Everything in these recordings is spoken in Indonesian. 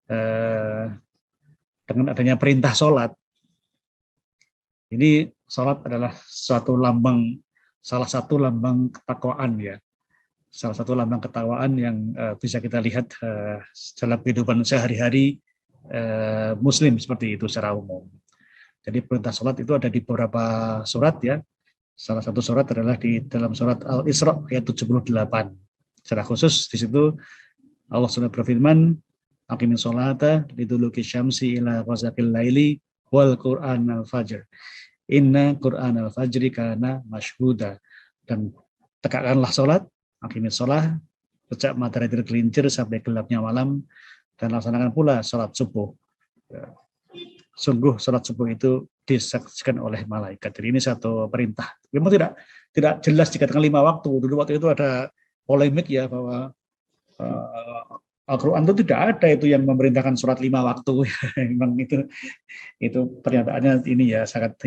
eh, dengan adanya perintah sholat. Ini sholat adalah salah satu lambang ketakwaan ya. Salah satu lambang ketakwaan yang bisa kita lihat dalam kehidupan sehari-hari Muslim seperti itu secara umum. Jadi perintah sholat itu ada di beberapa surat ya. Salah satu surat adalah di dalam surat Al-Isra ayat 78. Secara khusus di situ Allah SWT berfirman, aqimis sholata liduluki syamsi ila ghasaqil laili wal Qur'an al-fajr. Inna Qur'an al-fajri kana masyhuda. Dan tegakkanlah sholat, aqimis sholah, sejak matahari tergelincir sampai gelapnya malam, dan laksanakan pula sholat subuh. Sungguh sholat subuh itu disaksikan oleh malaikat. Jadi ini satu perintah. Memang tidak jelas dikatakan 5 waktu. Dulu waktu itu ada polemik ya bahwa Al-Quran itu tidak ada itu yang memerintahkan sholat 5 waktu. Memang itu pernyataannya ini ya sangat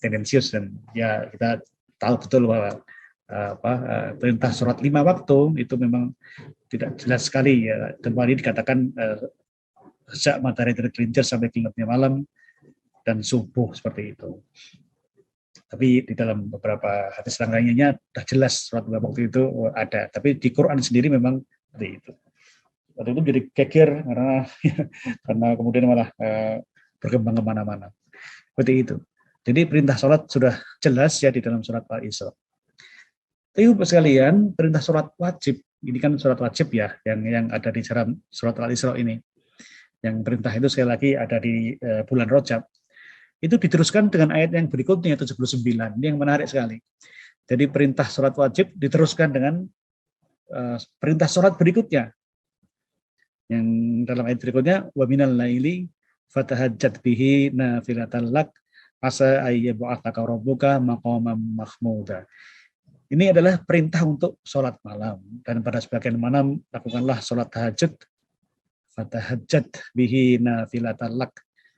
tendensius, dan ya kita tahu betul bahwa perintah sholat 5 waktu itu memang tidak jelas sekali ya. Kembali dikatakan sejak matahari tergelincir sampai gelapnya malam dan subuh seperti itu. Tapi di dalam beberapa hadis lainnya sudah jelas sholat 5 waktu itu ada. Tapi di Quran sendiri memang seperti itu. Waktu itu jadi geger karena kemudian malah berkembang kemana-mana. Seperti itu. Jadi perintah sholat sudah jelas ya di dalam surat Al-Isra. Tapi sekalian, perintah sholat wajib, ini kan surat wajib ya, yang ada di dalam surat Al-Isra ini. Yang perintah itu sekali lagi ada di bulan Rajab. Itu diteruskan dengan ayat yang berikutnya 79. Ini yang menarik sekali. Jadi perintah sholat wajib diteruskan dengan perintah sholat berikutnya. Yang dalam ayat berikutnya, wa minal laili fatahajjat bihi nafilatan lak asa ayyab'atsaka rabbuka maqaman mahmuda. Ini adalah perintah untuk sholat malam, dan pada sebagian malam lakukanlah sholat tahajud, fatahajjat bihi nafilatan lak,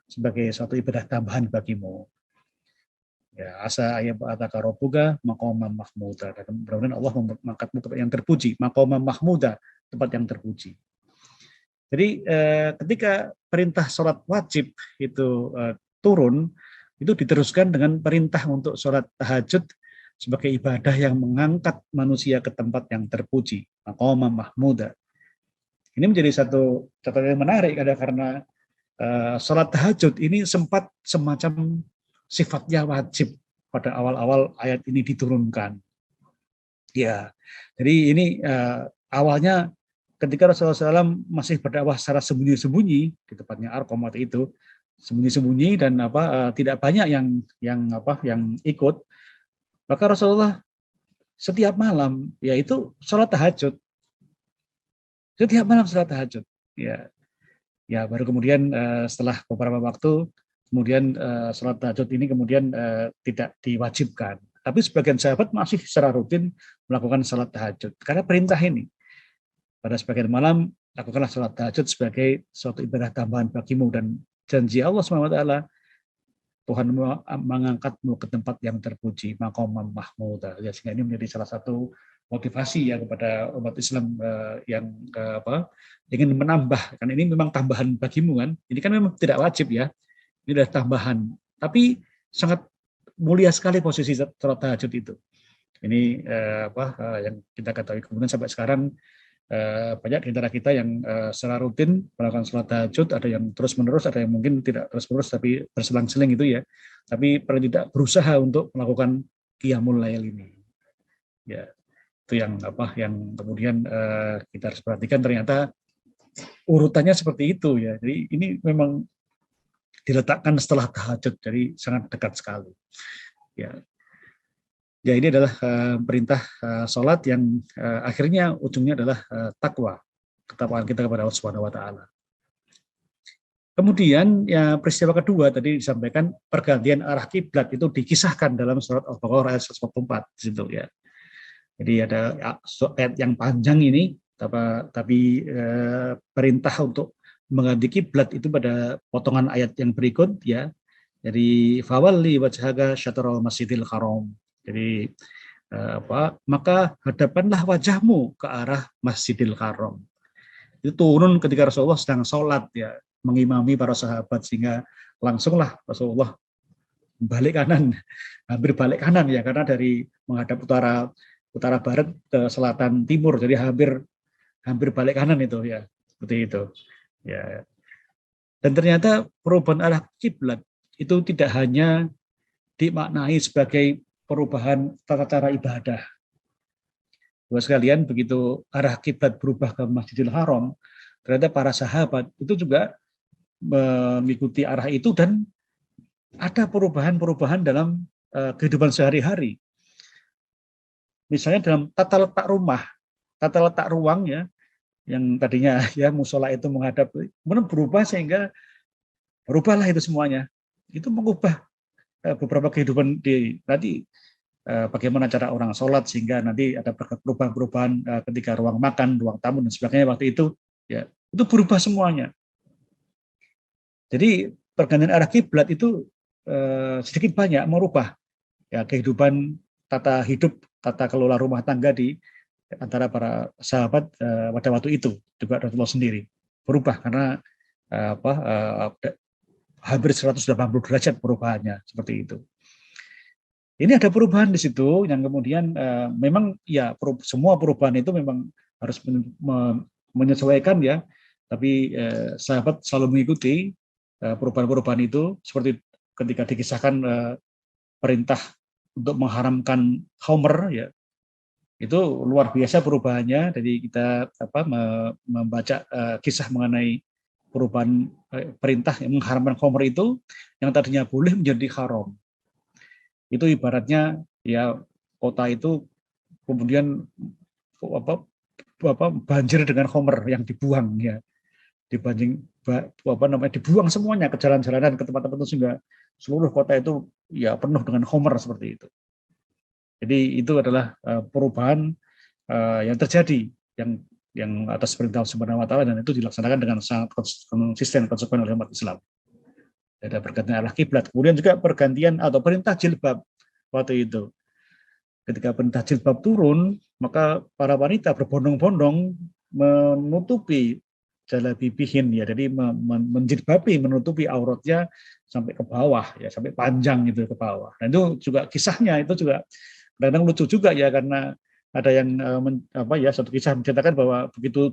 sebagai suatu ibadah tambahan bagimu. Ya, asa ayyab'atsaka rabbuka maqaman mahmuda. Dan mudah-mudahan Allah mengangkatmu tempat yang terpuji, maqaman mahmuda, tempat yang terpuji. Jadi ketika perintah sholat wajib itu turun, itu diteruskan dengan perintah untuk sholat tahajud sebagai ibadah yang mengangkat manusia ke tempat yang terpuji, maqaman mahmuda. Ini menjadi satu catatan yang menarik karena sholat tahajud ini sempat semacam sifatnya wajib pada awal-awal ayat ini diturunkan. Ya, jadi ini awalnya ketika Rasulullah SAW masih berdakwah secara sembunyi-sembunyi di tempatnya Arqam waktu itu, sembunyi-sembunyi dan tidak banyak yang ikut, maka Rasulullah setiap malam yaitu sholat tahajud, setiap malam sholat tahajud. Ya baru kemudian setelah beberapa waktu kemudian sholat tahajud ini kemudian tidak diwajibkan, tapi sebagian sahabat masih secara rutin melakukan sholat tahajud karena perintah ini. Pada sebagian malam, lakukanlah sholat tahajud sebagai suatu ibadah tambahan bagimu, dan janji Allah SWT, Tuhan mengangkatmu ke tempat yang terpuji, maqaman mahmuda. Ya, sehingga ini menjadi salah satu motivasi ya kepada umat Islam yang ingin menambah, karena ini memang tambahan bagimu kan. Ini kan memang tidak wajib ya, ini adalah tambahan. Tapi sangat mulia sekali posisi sholat tahajud itu. Ini yang kita ketahui. Kemudian sampai sekarang banyak di antara kita yang secara rutin melakukan sholat tahajud, ada yang terus-menerus, ada yang mungkin tidak terus-menerus tapi berselang-seling itu ya, tapi paling tidak berusaha untuk melakukan qiyamul lail ini. Ya, itu yang kemudian kita harus perhatikan, ternyata urutannya seperti itu ya. Jadi ini memang diletakkan setelah tahajud, jadi sangat dekat sekali. Ya, ini adalah perintah sholat yang akhirnya ujungnya adalah takwa, ketakwaan kita kepada Allah Subhanahu wa taala. Kemudian ya peristiwa kedua tadi disampaikan, pergantian arah kiblat itu dikisahkan dalam surat Al-Baqarah ayat 144 di situ ya. Jadi ada ayat yang panjang ini, tapi perintah untuk mengganti kiblat itu pada potongan ayat yang berikut ya. Jadi fawalli wajhaka syatral masjidil haram. Jadi maka hadapanlah wajahmu ke arah Masjidil Haram. itu turun ketika Rasulullah sedang sholat ya, mengimami para sahabat, sehingga langsunglah Rasulullah balik kanan, hampir balik kanan ya, karena dari menghadap utara barat ke selatan timur, jadi hampir hampir balik kanan itu ya, seperti itu ya. Dan ternyata perubahan arah kiblat itu tidak hanya dimaknai sebagai perubahan tata cara ibadah. Buat sekalian, begitu arah kiblat berubah ke Masjidil Haram, ternyata para sahabat itu juga mengikuti arah itu, dan ada perubahan-perubahan dalam kehidupan sehari-hari. Misalnya dalam tata letak rumah, tata letak ruang ya, yang tadinya ya musola itu menghadap, kemudian berubah sehingga berubahlah itu semuanya. Itu mengubah beberapa kehidupan di nanti, bagaimana cara orang sholat, sehingga nanti ada perubahan-perubahan ketika ruang makan, ruang tamu dan sebagainya waktu itu ya, itu berubah semuanya. Jadi pergantian arah kiblat itu sedikit banyak merubah ya kehidupan, tata hidup, tata kelola rumah tangga di antara para sahabat pada waktu itu, juga Rasulullah sendiri berubah karena hampir 180 derajat perubahannya seperti itu. Ini ada perubahan di situ yang kemudian memang ya semua perubahan itu memang harus menyesuaikan ya, tapi sahabat selalu mengikuti perubahan-perubahan itu, seperti ketika dikisahkan perintah untuk mengharamkan khamr ya, itu luar biasa perubahannya. Jadi kita membaca kisah mengenai perubahan perintah yang mengharamkan khamr itu, yang tadinya boleh menjadi haram. Itu ibaratnya ya kota itu kemudian banjir dengan khamr yang dibuang ya, dibuang semuanya ke jalan-jalanan, ke tempat-tempat itu, sehingga seluruh kota itu ya penuh dengan khamr seperti itu. Jadi itu adalah perubahan yang terjadi yang atas perintah Subhanahu wa taala, dan itu dilaksanakan dengan sangat konsisten, konsekuen oleh umat Islam. Ada pergantian arah kiblat, kemudian juga pergantian atau perintah jilbab waktu itu. Ketika perintah jilbab turun, maka para wanita berbondong-bondong menutupi jalabibihin ya, jadi menjilbabi, menutupi auratnya sampai ke bawah ya, sampai panjang itu ke bawah. Dan itu juga kisahnya itu juga kadang lucu juga ya, karena ada yang satu kisah menceritakan bahwa begitu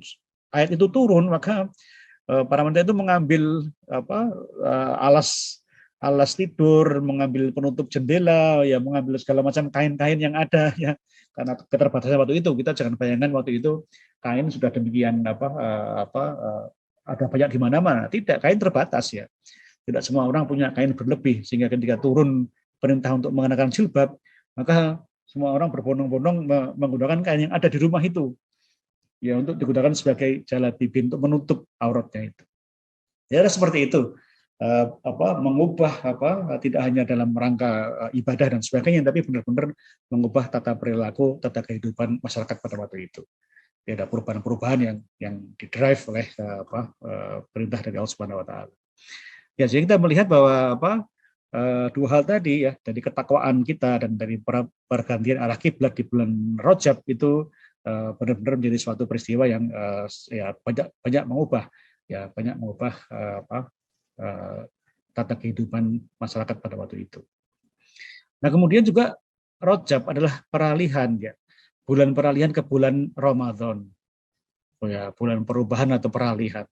ayat itu turun, maka para wanita itu mengambil alas tidur, mengambil penutup jendela, ya mengambil segala macam kain-kain yang ada ya, karena keterbatasan waktu itu. Kita jangan bayangkan waktu itu kain sudah demikian ada banyak di mana-mana. Tidak, kain terbatas ya. Tidak semua orang punya kain berlebih, sehingga ketika turun perintah untuk mengenakan jilbab, maka semua orang berbondong-bondong menggunakan kain yang ada di rumah itu ya, untuk digunakan sebagai jalabibin, untuk menutup auratnya itu. Ya seperti itu, mengubah tidak hanya dalam rangka ibadah dan sebagainya, tapi benar-benar mengubah tata perilaku, tata kehidupan masyarakat pada waktu itu. Ya, ada perubahan-perubahan yang didrive oleh perintah dari Allah Subhanahu wa taala. Ya, jadi kita melihat bahwa dua hal tadi ya, dari ketakwaan kita dan dari pergantian arah kiblat di bulan Rajab itu benar-benar menjadi suatu peristiwa yang ya banyak mengubah tata kehidupan masyarakat pada waktu itu. Nah, kemudian juga Rajab adalah peralihan ya, bulan peralihan ke bulan Ramadan. Ya, bulan perubahan atau peralihan.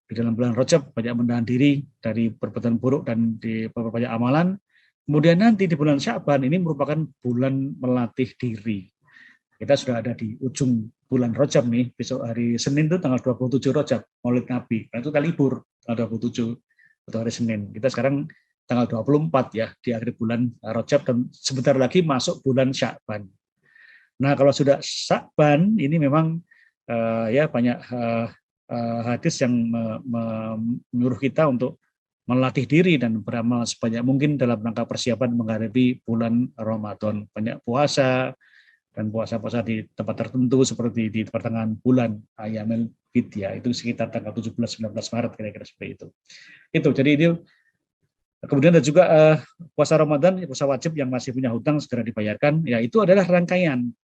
Di dalam bulan Rajab banyak menahan diri dari perbuatan buruk dan di banyak amalan. Kemudian nanti di bulan Sya'ban ini merupakan bulan melatih diri. Kita sudah ada di ujung bulan Rajab nih, besok hari Senin itu tanggal 27 Rajab, Maulid Nabi. Nah, itu kita libur tanggal 27 atau hari Senin. Kita sekarang tanggal 24 ya, di akhir bulan Rajab, dan sebentar lagi masuk bulan Sya'ban. Nah, kalau sudah Sya'ban ini memang ya banyak hadis yang menyuruh kita untuk melatih diri dan beramal sebanyak mungkin dalam rangka persiapan menghadapi bulan Ramadan. Banyak puasa, dan puasa-puasa di tempat tertentu seperti di pertengahan bulan Ayyamul Bid ya, itu sekitar tanggal 17-19 Maret kira-kira seperti itu. Jadi itu Kemudian ada juga puasa Ramadan, puasa wajib yang masih punya hutang segera dibayarkan. Ya, itu adalah rangkaian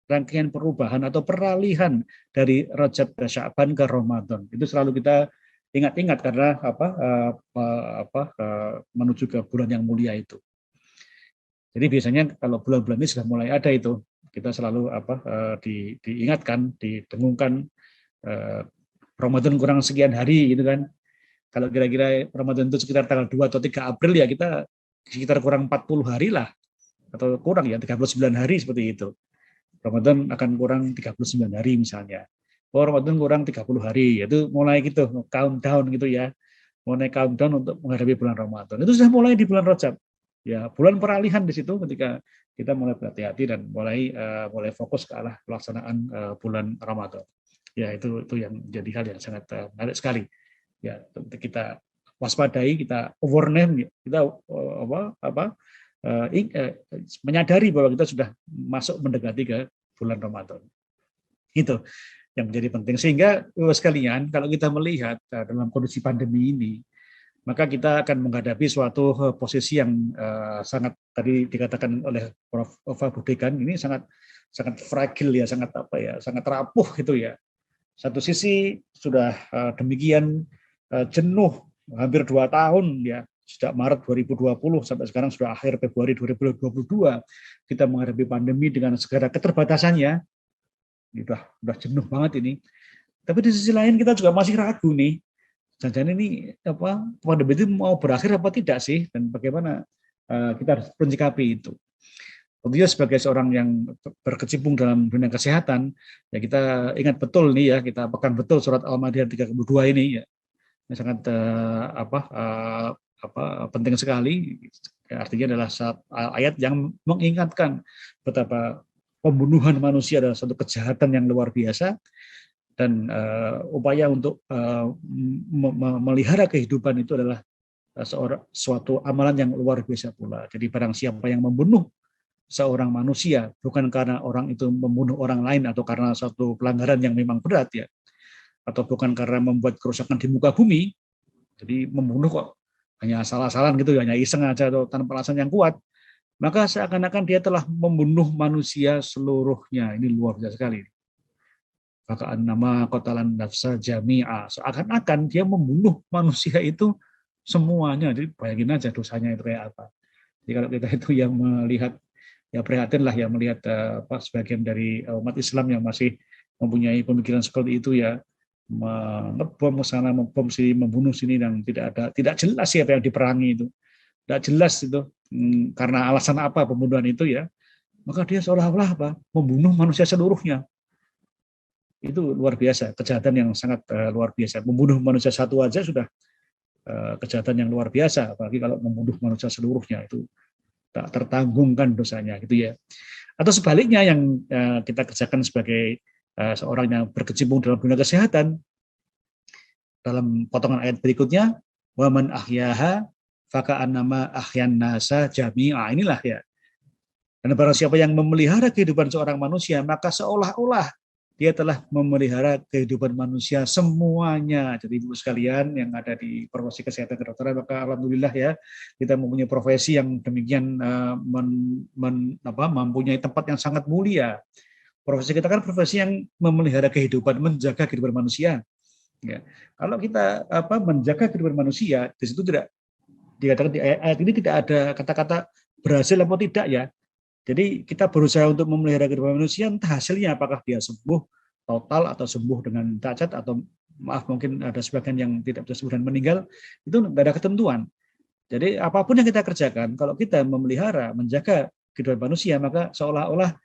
perubahan atau peralihan dari Rajab ke Sya'ban ke Ramadan. Itu selalu kita ingat-ingat karena menuju ke bulan yang mulia itu. Jadi biasanya kalau bulan-bulan ini sudah mulai ada itu, kita selalu diingatkan, didengungkan Ramadan kurang sekian hari gitu kan. Kalau kira-kira Ramadan itu sekitar tanggal 2 atau 3 April ya kita sekitar kurang 40 hari lah, atau kurang ya 39 hari seperti itu. Ramadan akan kurang 39 hari misalnya. Oh, Ramadan kurang 30 hari, itu mulai gitu, countdown gitu ya. Mulai countdown untuk menghadapi bulan Ramadan. Itu sudah mulai di bulan Rajab. Ya, bulan peralihan di situ ketika kita mulai berhati-hati dan mulai fokus ke arah pelaksanaan bulan Ramadan. Ya, itu yang jadi hal yang sangat menarik sekali. Ya, kita waspadai, kita awareness, kita menyadari bahwa kita sudah masuk mendekati ke bulan Ramadan. Itu yang menjadi penting. Sehingga sekalian, kalau kita melihat dalam kondisi pandemi ini, maka kita akan menghadapi suatu posisi yang sangat tadi dikatakan oleh Prof. Ova Budekan, ini sangat fragile ya, sangat rapuh gitu ya. Satu sisi sudah demikian jenuh hampir 2 tahun ya, sejak Maret 2020 sampai sekarang sudah akhir Februari 2022 kita menghadapi pandemi dengan segala keterbatasannya. Udah jenuh banget ini. Tapi di sisi lain kita juga masih ragu nih, jangan ini pandemi itu mau berakhir apa tidak sih, dan bagaimana kita harus menyikapi itu. Tentunya sebagai seorang yang berkecimpung dalam dunia kesehatan, ya kita ingat betul nih ya, kita pegang betul surat Al-Maidah 32 ini ya. Ini sangat penting sekali. Artinya adalah ayat yang mengingatkan betapa pembunuhan manusia adalah suatu kejahatan yang luar biasa, dan upaya untuk memelihara kehidupan itu adalah suatu amalan yang luar biasa pula. Jadi barang siapa yang membunuh seorang manusia bukan karena orang itu membunuh orang lain atau karena suatu pelanggaran yang memang berat ya, atau bukan karena membuat kerusakan di muka bumi, jadi membunuh kok hanya asal-asalan gitu, hanya iseng aja atau tanpa alasan yang kuat, maka seakan-akan dia telah membunuh manusia seluruhnya. Ini luar biasa sekali. Maka nama qatalan nafsa jami'a, seakan-akan dia membunuh manusia itu semuanya. Jadi bayangin aja dosanya itu kayak apa. Jadi kalau kita itu yang melihat, ya prihatin lah ya melihat sebagian dari umat Islam yang masih mempunyai pemikiran seperti itu ya, ngebom sana, membom sini, membunuh sini, dan tidak jelas siapa yang diperangi itu, tidak jelas itu karena alasan apa pembunuhan itu ya, maka dia seolah-olah membunuh manusia seluruhnya. Itu luar biasa, kejahatan yang sangat luar biasa. Membunuh manusia satu aja sudah kejahatan yang luar biasa, apalagi kalau membunuh manusia seluruhnya, itu tak tertanggungkan dosanya gitu ya. Atau sebaliknya yang kita kerjakan sebagai seorang yang berkecimpung dalam dunia kesehatan, dalam potongan ayat berikutnya, wa man ahyaha faka'annama ahyan nasa jami'a, inilah ya. Dan barang siapa yang memelihara kehidupan seorang manusia, maka seolah-olah dia telah memelihara kehidupan manusia semuanya. Jadi ibu sekalian yang ada di profesi kesehatan kedokteran, maka alhamdulillah ya, kita mempunyai profesi yang demikian mempunyai tempat yang sangat mulia. Profesi kita kan profesi yang memelihara kehidupan, menjaga kehidupan manusia. Ya. Kalau kita menjaga kehidupan manusia, di situ tidak dikatakan di ayat ini tidak ada kata-kata berhasil atau tidak ya. Jadi kita berusaha untuk memelihara kehidupan manusia, entah hasilnya apakah dia sembuh total atau sembuh dengan cacat, atau maaf mungkin ada sebagian yang tidak bisa sembuh dan meninggal, itu tidak ada ketentuan. Jadi apapun yang kita kerjakan, kalau kita memelihara, menjaga kehidupan manusia, maka seolah-olah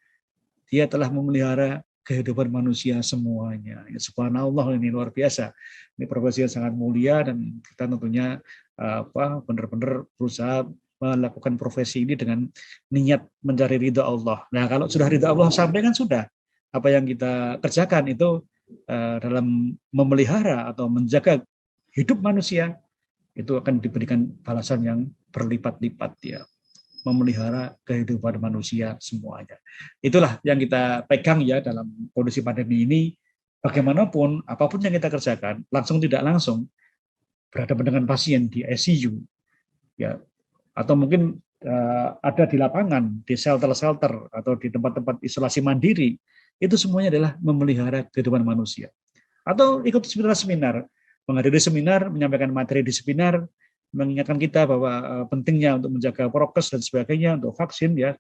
dia telah memelihara kehidupan manusia semuanya. Ya, subhanallah, ini luar biasa. Ini profesi yang sangat mulia, dan kita tentunya benar-benar berusaha melakukan profesi ini dengan niat mencari ridha Allah. Nah, kalau sudah ridha Allah sampai kan sudah, apa yang kita kerjakan itu dalam memelihara atau menjaga hidup manusia, itu akan diberikan balasan yang berlipat-lipat ya. Memelihara kehidupan manusia semuanya. Itulah yang kita pegang ya dalam kondisi pandemi ini. Bagaimanapun, apapun yang kita kerjakan, langsung tidak langsung, berhadapan dengan pasien di ICU, ya atau mungkin ada di lapangan, di shelter-shelter atau di tempat-tempat isolasi mandiri, itu semuanya adalah memelihara kehidupan manusia. Atau ikut seminar-seminar, menghadiri seminar, menyampaikan materi di seminar, mengingatkan kita bahwa pentingnya untuk menjaga prokes dan sebagainya, untuk vaksin, ya,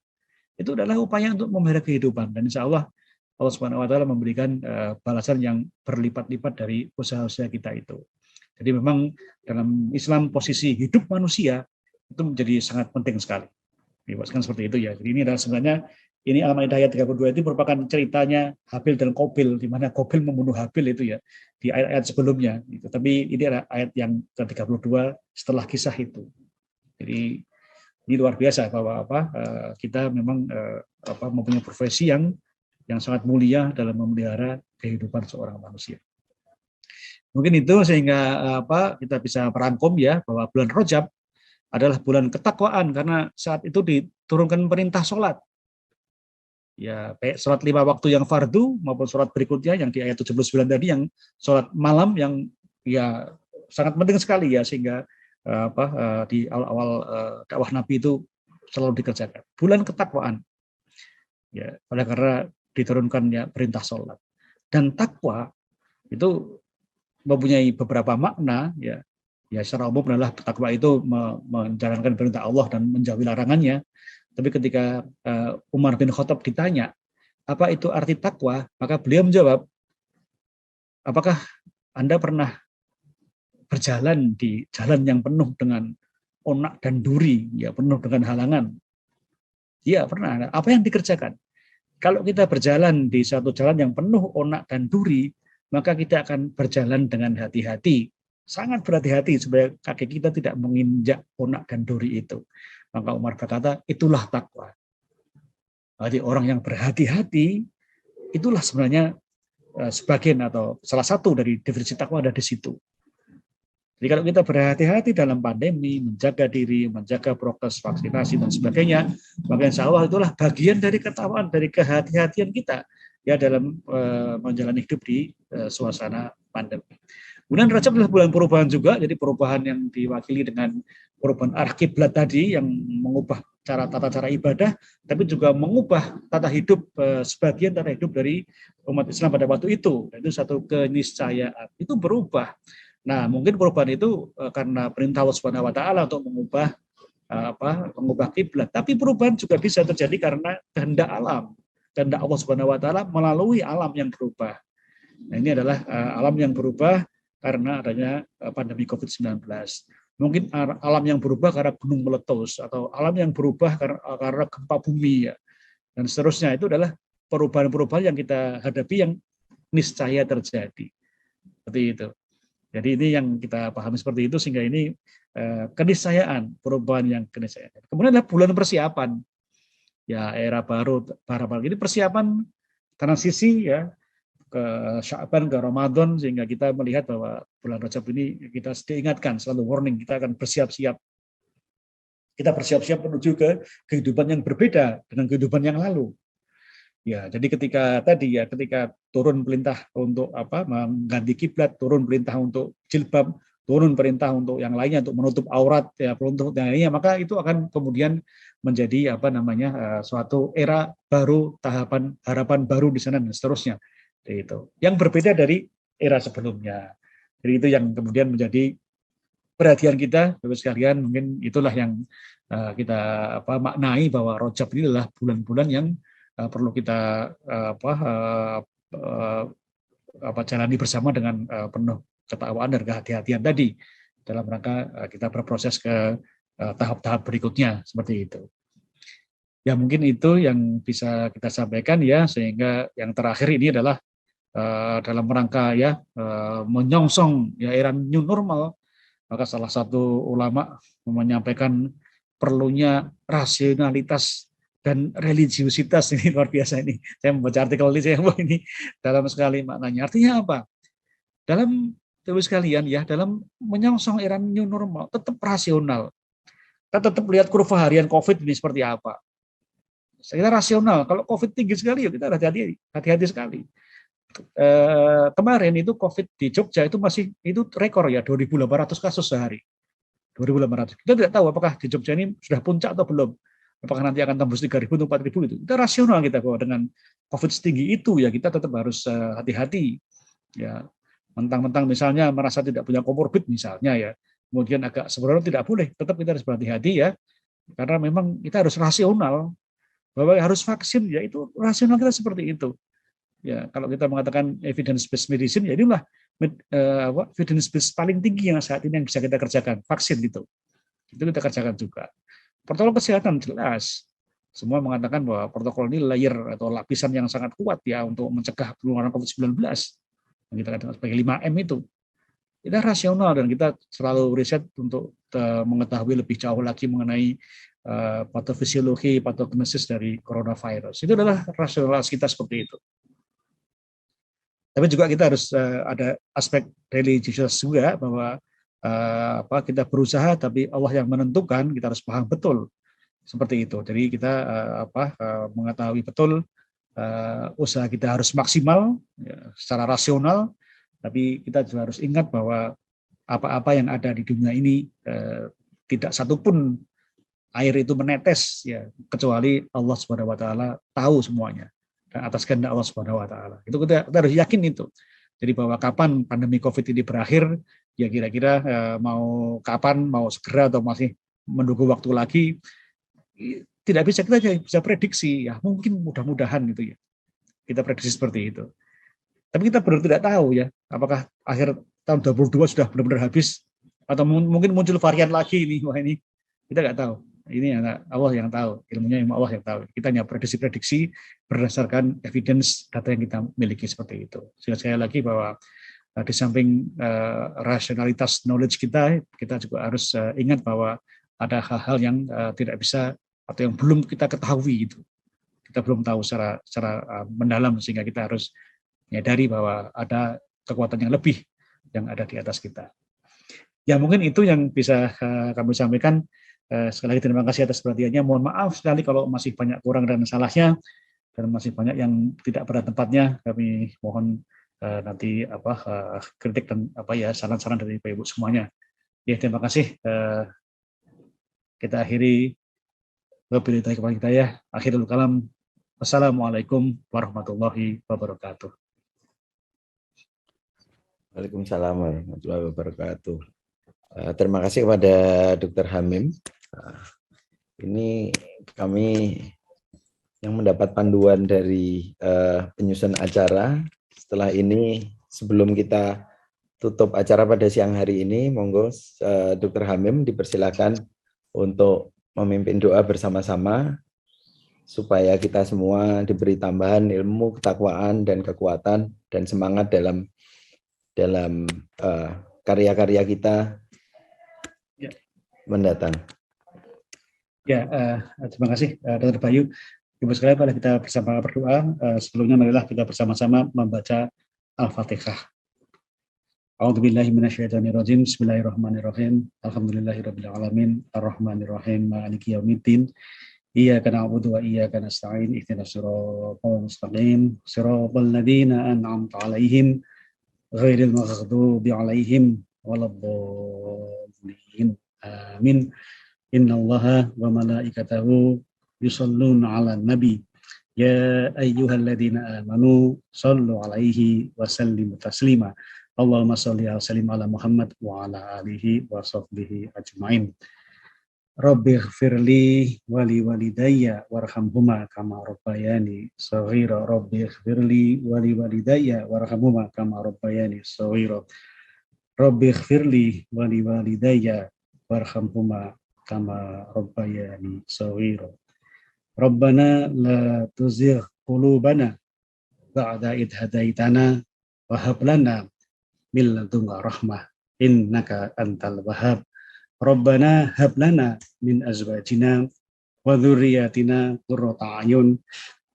itu adalah upaya untuk memelihara kehidupan. Dan insya Allah Subhanahu Wa Taala memberikan balasan yang berlipat-lipat dari usaha-usaha kita itu. Jadi memang dalam Islam posisi hidup manusia itu menjadi sangat penting sekali. Dibahaskan seperti itu ya. Jadi ini adalah sebenarnya ini Al-Maidah ayat 32 itu merupakan ceritanya Habil dan Qabil, di mana Qabil membunuh Habil itu ya di ayat-ayat sebelumnya. Gitu. Tapi ini adalah ayat yang ke-32 setelah kisah itu. Jadi ini luar biasa bahwa kita memang mempunyai profesi yang sangat mulia dalam memelihara kehidupan seorang manusia. Mungkin itu sehingga kita bisa merangkum ya bahwa bulan Rajab adalah bulan ketakwaan karena saat itu diturunkan perintah sholat. Ya, baik sholat 5 waktu yang fardu maupun sholat berikutnya yang di ayat 79 tadi yang sholat malam yang ya sangat penting sekali ya sehingga di awal-awal dakwah Nabi itu selalu dikerjakan. Bulan ketakwaan. Ya, karena diturunkannya perintah sholat. Dan takwa itu mempunyai beberapa makna ya secara umum adalah takwa itu menjalankan perintah Allah dan menjauhi larangannya. Tapi ketika Umar bin Khattab ditanya apa itu arti takwa, maka beliau menjawab, apakah Anda pernah berjalan di jalan yang penuh dengan onak dan duri, ya penuh dengan halangan? Iya pernah. Apa yang dikerjakan? Kalau kita berjalan di suatu jalan yang penuh onak dan duri, maka kita akan berjalan dengan hati-hati, sangat berhati-hati supaya kaki kita tidak menginjak onak dan duri itu. Maka Umar berkata, itulah takwa. Jadi orang yang berhati-hati, itulah sebenarnya sebagian atau salah satu dari definisi takwa ada di situ. Jadi kalau kita berhati-hati dalam pandemi, menjaga diri, menjaga prokes, vaksinasi dan sebagainya, maka insya Allah itulah bagian dari ketakwaan, dari kehati-hatian kita ya dalam menjalani hidup di suasana pandemi. Kemudian Rajab adalah bulan perubahan juga, jadi perubahan yang diwakili dengan perubahan arah kiblat tadi yang mengubah tata cara ibadah, tapi juga mengubah tata hidup sebagian tata hidup dari umat Islam pada waktu itu. Itu satu keniscayaan, itu berubah. Nah, mungkin perubahan itu karena perintah Allah Subhanahu Wa Taala untuk mengubah kiblat, tapi perubahan juga bisa terjadi karena kehendak alam, kehendak Allah Subhanahu Wa Taala melalui alam yang berubah. Nah, ini adalah alam yang berubah karena adanya pandemi COVID-19. Mungkin alam yang berubah karena gunung meletus atau alam yang berubah karena gempa bumi ya. Dan seterusnya itu adalah perubahan-perubahan yang kita hadapi yang niscaya terjadi. Seperti itu. Jadi ini yang kita pahami seperti itu sehingga ini keniscayaan, perubahan yang keniscayaan. Kemudian adalah bulan persiapan. Ya, era baru ini persiapan transisi ya ke Sya'ban, ke Ramadan, sehingga kita melihat bahwa bulan Rajab ini kita diingatkan, selalu warning, kita akan bersiap-siap. Kita bersiap-siap menuju ke kehidupan yang berbeda dengan kehidupan yang lalu. Ya, jadi ketika turun perintah untuk mengganti kiblat, turun perintah untuk jilbab, turun perintah untuk yang lainnya untuk menutup aurat ya, untuk yang lainnya, maka itu akan kemudian menjadi suatu era baru, tahapan harapan baru di sana dan seterusnya. Itu yang berbeda dari era sebelumnya. Jadi itu yang kemudian menjadi perhatian kita, Bapak sekalian. Mungkin itulah yang kita maknai bahwa Rajab ini adalah bulan-bulan yang perlu kita jalani bersama dengan penuh ketakwaan dan kehati-hatian tadi dalam rangka kita berproses ke tahap-tahap berikutnya seperti itu. Ya mungkin itu yang bisa kita sampaikan ya, sehingga yang terakhir ini adalah dalam rangka menyongsong ya era new normal, maka salah satu ulama menyampaikan perlunya rasionalitas dan religiusitas. Ini luar biasa ini. Saya membaca artikel ini dalam sekali maknanya. Artinya apa? Dalam tulis kalian ya, dalam menyongsong era new normal tetap rasional. Kita tetap lihat kurva harian COVID ini seperti apa. Kita rasional. Kalau COVID tinggi sekali, kita hati-hati sekali. Kemarin itu COVID di Jogja itu rekor ya 2.800 kasus sehari. 2.800. Kita tidak tahu apakah di Jogja ini sudah puncak atau belum. Apakah nanti akan tembus 3.000 atau 4.000 itu. Kita rasional kita bahwa dengan COVID setinggi itu ya kita tetap harus hati-hati. Ya, mentang-mentang misalnya merasa tidak punya komorbid misalnya ya, kemudian agak sembrono tidak boleh. Tetap kita harus berhati-hati ya, karena memang kita harus rasional bahwa harus vaksin ya itu rasional kita seperti itu. Ya, kalau kita mengatakan evidence based medicine ya inilah evidence based paling tinggi yang saat ini yang bisa kita kerjakan, vaksin itu. Itu kita kerjakan juga. Protokol kesehatan jelas. Semua mengatakan bahwa protokol ini layer atau lapisan yang sangat kuat ya untuk mencegah penularan COVID-19. Yang kita katakan sebagai 5M itu. Kita rasional dan kita selalu riset untuk mengetahui lebih jauh lagi mengenai patofisiologi, patogenesis dari coronavirus. Itu adalah rasionalitas kita seperti itu. Tapi juga kita harus ada aspek religius juga bahwa kita berusaha tapi Allah yang menentukan, kita harus paham betul seperti itu. Jadi kita mengetahui betul usaha kita harus maksimal ya, secara rasional, tapi kita juga harus ingat bahwa apa-apa yang ada di dunia ini tidak satupun air itu menetes ya kecuali Allah Subhanahu wa taala tahu semuanya dan atas kehendak Allah Subhanahu wa taala. Itu kita harus yakin itu. Jadi bahwa kapan pandemi Covid ini berakhir ya kira-kira mau kapan, mau segera atau masih menunggu waktu lagi, tidak bisa, kita bisa prediksi ya, mungkin mudah-mudahan gitu ya. Kita prediksi seperti itu. Tapi kita benar tidak tahu ya, apakah akhir tahun 2022 sudah benar-benar habis atau mungkin muncul varian lagi ini, wah ini kita nggak tahu. Ini Allah yang tahu, ilmunya yang Allah yang tahu. Kita hanya prediksi-prediksi berdasarkan evidence data yang kita miliki seperti itu. Sehingga sekali lagi bahwa di samping rasionalitas knowledge kita juga harus ingat bahwa ada hal-hal yang tidak bisa atau yang belum kita ketahui itu. Kita belum tahu secara mendalam sehingga kita harus menyadari bahwa ada kekuatan yang lebih yang ada di atas kita. Ya mungkin itu yang bisa kami sampaikan. Sekali lagi terima kasih atas perhatiannya. Mohon maaf sekali kalau masih banyak kurang dan salahnya dan masih banyak yang tidak pada tempatnya. Kami mohon nanti kritik dan saran-saran dari Bapak Ibu semuanya. Ya terima kasih. Kita akhiri wabillahi taufiq wal hidayah. Akhirul kalam. Wassalamualaikum warahmatullahi wabarakatuh. Waalaikumsalam warahmatullahi wabarakatuh. Terima kasih kepada Dr. Hamim. Ini kami yang mendapat panduan dari penyusun acara. Setelah ini, sebelum kita tutup acara pada siang hari ini, monggo Dr. Hamim dipersilakan untuk memimpin doa bersama-sama supaya kita semua diberi tambahan ilmu, ketakwaan, dan kekuatan dan semangat dalam karya-karya kita mendatang. Ya, terima kasih Dr. Bayu. Ibu sekalian, pada kita bersama berdoa. Sebelumnya marilah kita bersama-sama membaca Al-Fatihah. A'udzubillahi minasyaitonirrajim. Bismillahirrahmanirrahim. Alhamdulillahirabbil alamin. Arrahmanirrahim. Maliki yaumiddin. Iyyaka na'budu wa iyyaka nasta'in. Ihdinas siratal mustaqim. Siratal ladzina an'amta 'alaihim ghairil maghdubi 'alaihim waladdallin. Amin. Innallaha wa malaikatahu yusholluna 'alan nabi. Ya ayyuhalladzina amanu shallu 'alaihi wa sallimu taslima. Allahumma shalli wa sallim ala Muhammad wa ala alihi wa sahbihi ajmain. Rabbighfirli wa li walidayya warhamhuma kama rabbayani shaghira. Rabbighfirli wa li walidayya warhamhuma kama rabbayani shaghira. Rabbighfirli wa li walidayya warhamhuma kama rabbayani shaghira. Rabbana la tuzigh qulubana ba'da idh hadaitana wa hab lana min ladunka rahmah innaka antal wahhab. Rabbana hab lana min azwajina wa dzurriyyatina qurrata a'yun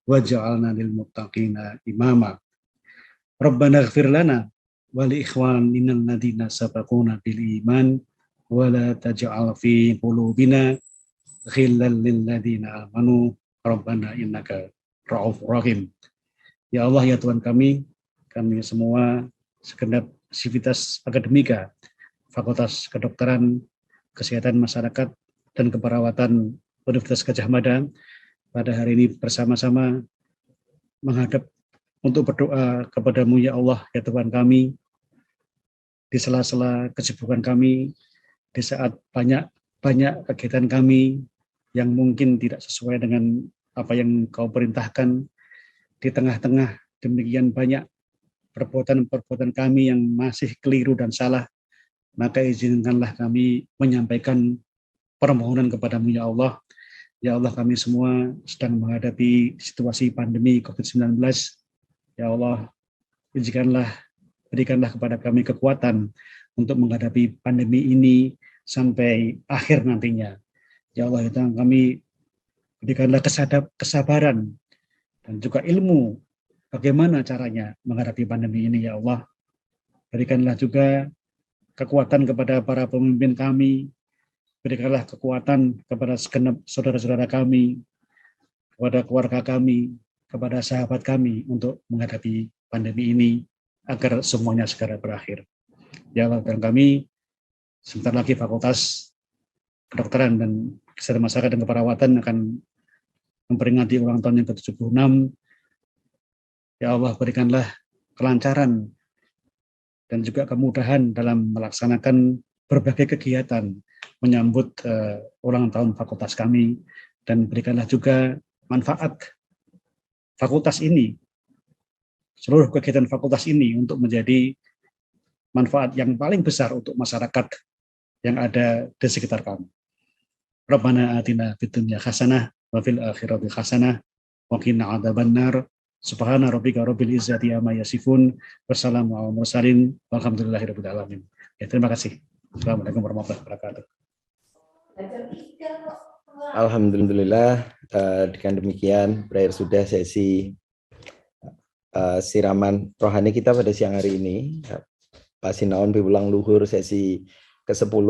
waj'alna lil muttaqina imama. Rabbana ighfir lana wa li ikhwanina alladziina sabaquna bil iman wa la taj'al fi qulubina ghillan lil ladzina amanu rabbana innaka ra'ufur rahim. Ya Allah, ya Tuhan kami semua segenap sivitas akademika Fakultas Kedokteran Kesehatan Masyarakat dan Keperawatan Universitas Gadjah Mada pada hari ini bersama-sama menghadap untuk berdoa kepadamu ya Allah, ya Tuhan kami, di sela-sela kesibukan kami, di saat banyak kegiatan kami yang mungkin tidak sesuai dengan apa yang Kau perintahkan, di tengah-tengah demikian banyak perbuatan-perbuatan kami yang masih keliru dan salah, maka izinkanlah kami menyampaikan permohonan kepadamu ya Allah. Ya Allah, kami semua sedang menghadapi situasi pandemi COVID-19. Ya Allah, berikanlah kepada kami kekuatan untuk menghadapi pandemi ini sampai akhir nantinya. Ya Allah, ya Tuhan kami, berikanlah kesabaran dan juga ilmu bagaimana caranya menghadapi pandemi ini ya Allah. Berikanlah juga kekuatan kepada para pemimpin kami, berikanlah kekuatan kepada segenap saudara-saudara kami, kepada keluarga kami, kepada sahabat kami untuk menghadapi pandemi ini agar semuanya segera berakhir. Ya Allah, dan kami sebentar lagi Fakultas Kedokteran dan Kesehatan Masyarakat dan Keperawatan akan memperingati ulang tahun yang ke-76. Ya Allah, berikanlah kelancaran dan juga kemudahan dalam melaksanakan berbagai kegiatan menyambut ulang tahun fakultas kami, dan berikanlah juga manfaat fakultas ini, seluruh kegiatan fakultas ini untuk menjadi manfaat yang paling besar untuk masyarakat yang ada di sekitar kami. Rabbana atina fid dunya hasanah wa fil akhirati hasanah wa qina adzabannar. Subhana rabbika rabbil izzati amma yasifun. Wassalamu ala mursalin walhamdulillahirabbil alamin. Ya, terima kasih. Assalamualaikum warahmatullahi wabarakatuh. Alhamdulillah, dengan demikian berakhir sudah sesi siraman rohani kita pada siang hari ini. Pasinaon piwulang luhur sesi ke-10.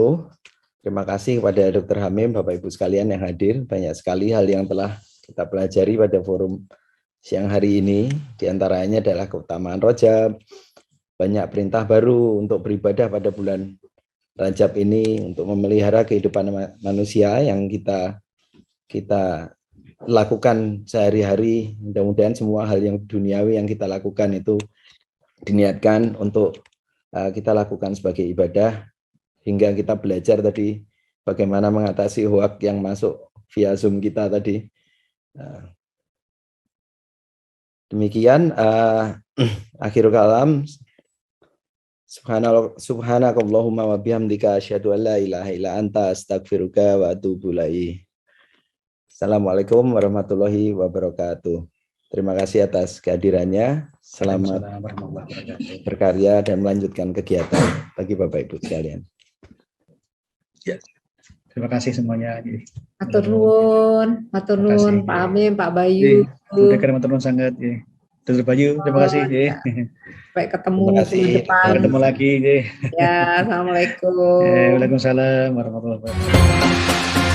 Terima kasih kepada Dr. Hamim, Bapak Ibu sekalian yang hadir. Banyak sekali hal yang telah kita pelajari pada forum siang hari ini. Di antaranya adalah keutamaan Rajab, banyak perintah baru untuk beribadah pada bulan Rajab ini, untuk memelihara kehidupan manusia yang kita lakukan sehari-hari. Mudah-mudahan semua hal yang duniawi yang kita lakukan itu diniatkan untuk kita lakukan sebagai ibadah, hingga kita belajar tadi bagaimana mengatasi hoak yang masuk via Zoom kita tadi. Demikian akhirul kalam. Subhanakallahumma wa bihamdika asyhadu an la ilaha illa anta astaghfiruka wa atubu ilaik. Assalamualaikum warahmatullahi wabarakatuh. Terima kasih atas kehadirannya. Selamat berkarya dan melanjutkan kegiatan bagi Bapak Ibu sekalian. Ya, terima kasih semuanya. Matur nuwun Pak Hamim, Pak Bayu. Sudah matur nuwun sangat. Dr. Bayu, terima kasih. Sampai ketemu di depan. Ketemu lagi. Ya, assalamualaikum. Waalaikumsalam warahmatullahi wabarakatuh.